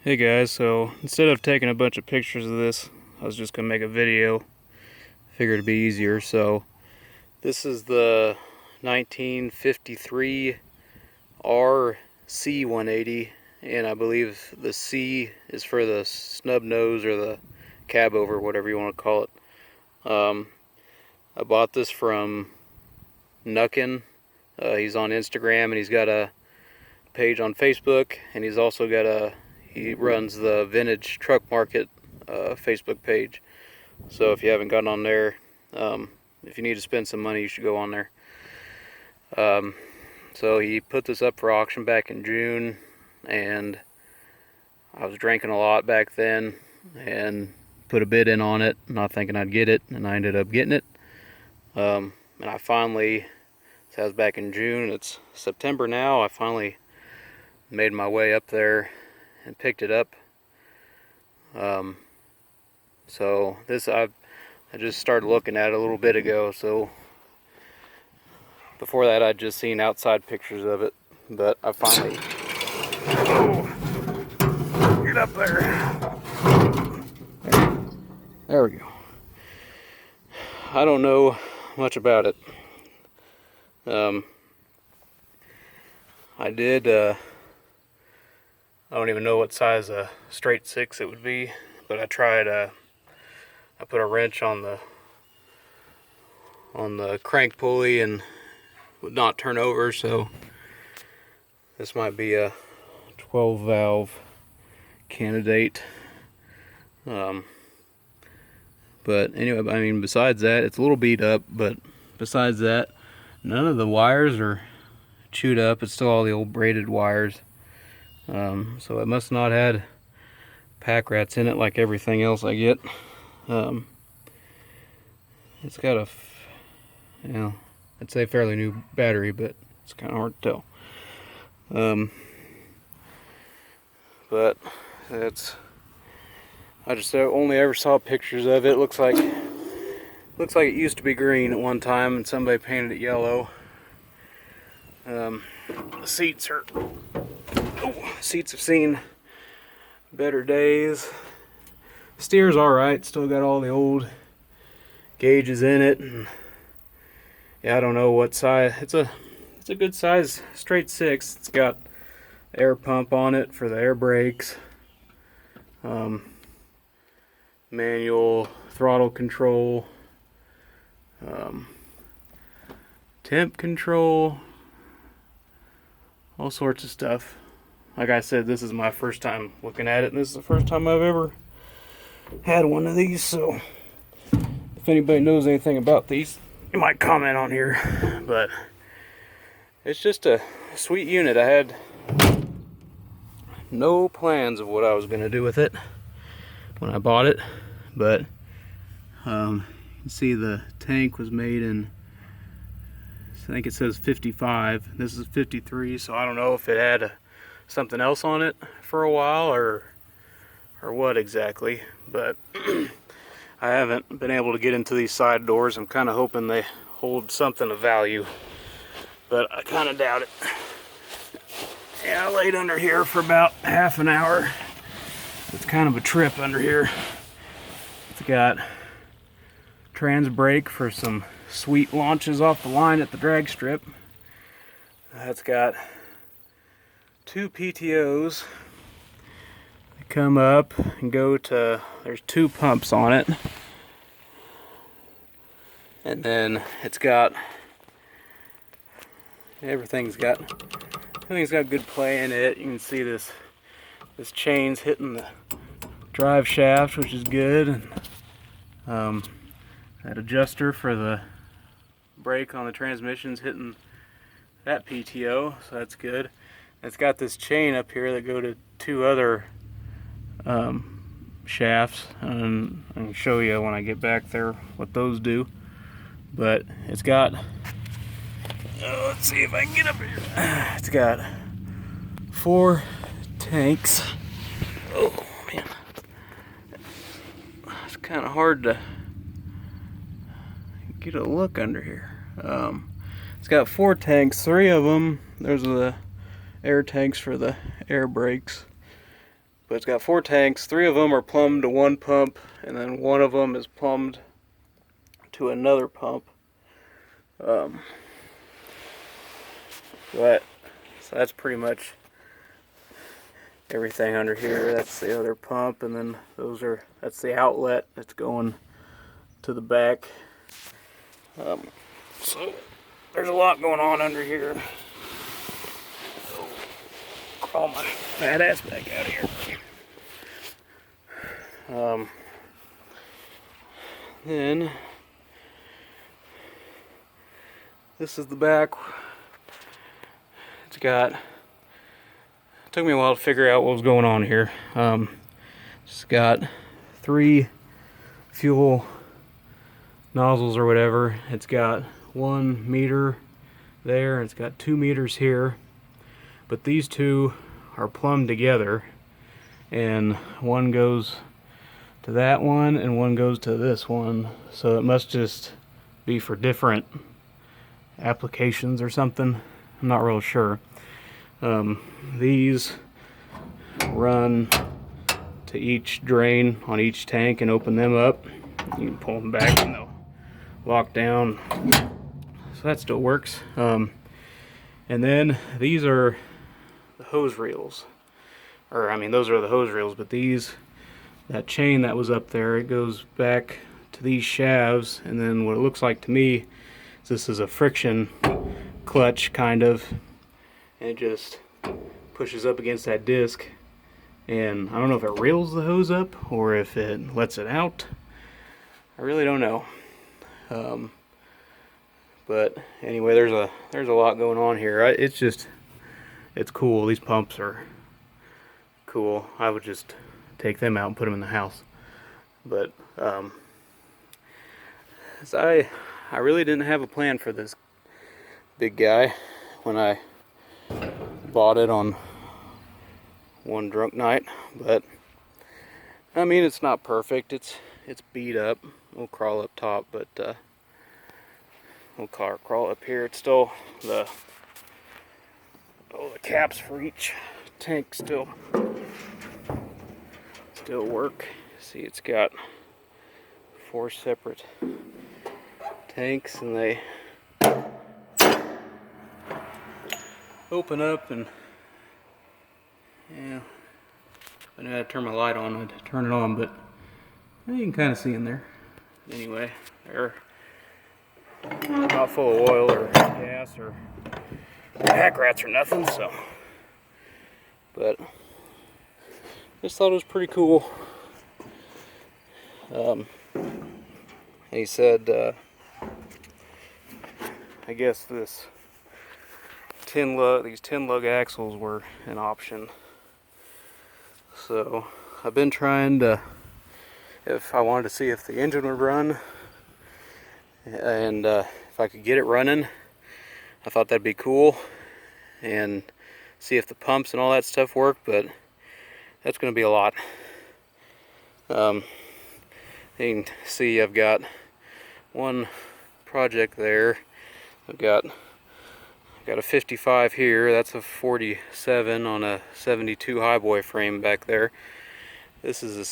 Hey guys, so instead of taking a bunch of pictures of this, I was just gonna make a video. Figured it'd be easier. So this is the 1953 RC-180, and I believe the C is for the snub nose or the cab over, whatever you want to call it. I bought this from Nuckin. He's on Instagram and he's got a page on Facebook, and he's also got he runs the Vintage Truck Market Facebook page. So if you haven't gotten on there, if you need to spend some money, you should go on there. So he put this up for auction back in June, and I was drinking a lot back then and put a bid in on it, not thinking I'd get it, and I ended up getting it. And I finally, that was back in June, it's September now, I finally made my way up there and picked it up. So this I just started looking at it a little bit ago. So before that I'd just seen outside pictures of it, but I finally get up there. There we go. I don't know much about it. I don't even know what size a straight 6 it would be, but I tried. I put a wrench on the crank pulley and would not turn over. So this might be a 12 valve candidate. But anyway, I mean, besides that, it's a little beat up. But besides that, none of the wires are chewed up. It's still all the old braided wires. So it must not had pack rats in it like everything else I get. It's got a, I'd say fairly new battery, but it's kind of hard to tell. But it's, I just only ever saw pictures of it. Looks like it used to be green at one time, and somebody painted it yellow. The seats have seen better days. Steer's alright, still got all the old gauges in it, and yeah, I don't know what size. It's a good size straight 6. It's got air pump on it for the air brakes, manual throttle control, temp control, all sorts of stuff. Like I said, this is my first time looking at it, and this is the first time I've ever had one of these. So if anybody knows anything about these, you might comment on here. But it's just a sweet unit. I had no plans of what I was going to do with it when I bought it, but you can see the tank was made in, I think it says 55. This is 53, so I don't know if it had something else on it for a while or what exactly, but I haven't been able to get into these side doors. I'm kind of hoping they hold something of value, but I kind of doubt it. Yeah, I laid under here for about half an hour. It's kind of a trip under here. It's got trans brake for some sweet launches off the line at the drag strip. It's got 2 PTOs that come up and go to, there's 2 pumps on it, and then it's got everything's got good play in it. You can see this chain's hitting the drive shaft, which is good, and that adjuster for the brake on the transmission's hitting that PTO, so that's good. It's got this chain up here that go to 2 other shafts, and I can show you when I get back there what those do. But it's got, let's see if I can get up here. It's got 4 tanks. Oh man, it's kind of hard to get a look under here. It's got 4 tanks. 3 of them, there's the air tanks for the air brakes. But it's got 4 tanks. 3 of them are plumbed to one pump, and then one of them is plumbed to another pump. But so that's pretty much everything under here. That's the other pump, and then that's the outlet that's going to the back. So there's a lot going on under here. So, crawl my fat ass back out of here. Then this is the back. It took me a while to figure out what was going on here. It's got 3 fuel nozzles or whatever. It's got 1 meter there, and it's got 2 meters here. But these 2 are plumbed together, and one goes to that one and one goes to this one. So it must just be for different applications or something. I'm not real sure. These run to each drain on each tank and open them up. You can pull them back and they'll lock down. So that still works. And then these are the hose reels. Or, I mean, those are the hose reels, but that chain that was up there, it goes back to these shafts, and then what it looks like to me is this is a friction clutch, kind of, and it just pushes up against that disc, and I don't know if it reels the hose up or if it lets it out. I really don't know. But anyway, there's a lot going on here. It's cool. These pumps are cool. I would just take them out and put them in the house. But so I really didn't have a plan for this big guy when I bought it on one drunk night, but I mean, it's not perfect. It's beat up. We'll crawl up top, but we'll crawl up here. It's still the caps for each tank still work. See, it's got 4 separate tanks, and they open up, and yeah, I know how to turn my light on. I had to turn it on, but you can kind of see in there. Anyway, they're not full of oil or gas or pack rats or nothing, so. But just thought it was pretty cool. He said, I guess these 10-lug axles were an option. So I've been trying to, if I wanted to see if the engine would run, and if I could get it running, I thought that'd be cool, and see if the pumps and all that stuff work, but that's going to be a lot. You can see I've got one project there. I've got a 55 here. That's a 47 on a 72 highboy frame back there. This is a